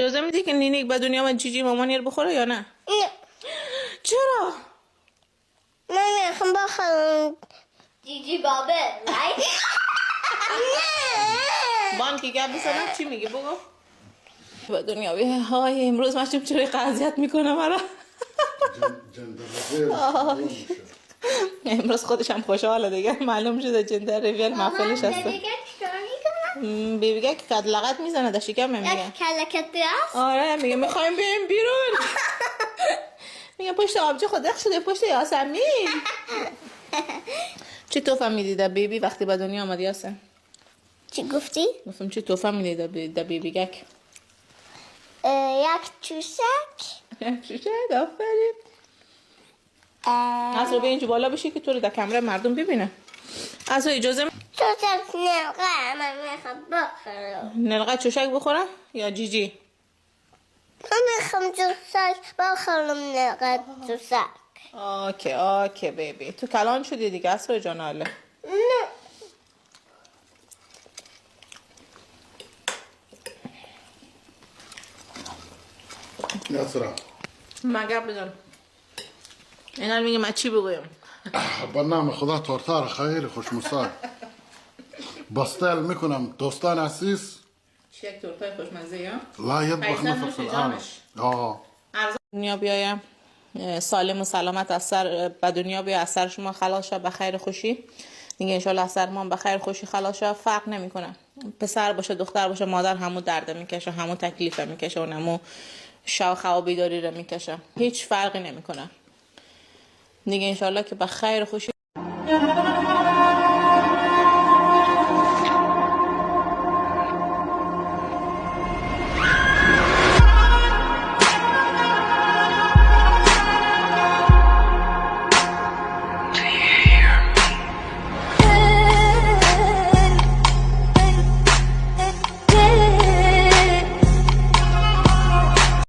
اجازه میدی که نینیک به دنیا و جیجی مامانی رو بخوره یا نه؟ نه چرا؟ من میخوام بخورم جیجی بابه رایت بان که گپ بزنم چی میگه بگو؟ به دنیا بیه های امروز ماشیم چرا قضیت میکنه مرا. امروز خودش هم خوشحاله دیگه معلوم شده جندر ریویر محفلش هسته. دیگه چیکار میکنم؟ بیبیگه که کد لغت میزنه در شکم میگه یک کلکت است؟ آره میگه میخوایم بریم بیرون. میگه پشت آبجو خودک شده پشت یاسمین. چی توفه میدی در بیبی وقتی به دنیا آمدی هسته؟ چی گفتی؟ گفتم چی توفه میدی در بیبیگک؟ یک چوسک چیشه دافرین از رو به اینجا بالا بشی که تو رو در کمره مردم ببینه. از رو اجازه چوسک نلقه من میخوام بخورم نلقه چوشک بخورم یا جیجی؟ من میخوام چوسک بخورم نلقه چوسک اوکی بیبی تو کلان شدی دیگه اسرا جان. حاله نه ياسرة مگر بزن اینا میگه من چی بگویم. برنامه خدا تورتار خیلی خوش مسال باستل میکنم دوستان عزیز چی یک تورتای خوشمزه یا؟ لا يطبخ پیسان نفس نوش العالم جانش. دنیا بیایم سالم و سلامت از سر به دنیا بیا از سر شما خلاص شه به خیر خوشی دیگه انشالله از سر ما به خیر خوشی خلاص شه. فرق نمیکنه پسر باشه دختر باشه مادر همو درد میکشه همو تکلیف میکشه و همو شوخه و بیداری رو میکشه هیچ فرقی نمیکنه دیگه انشالله که به خیر خوشی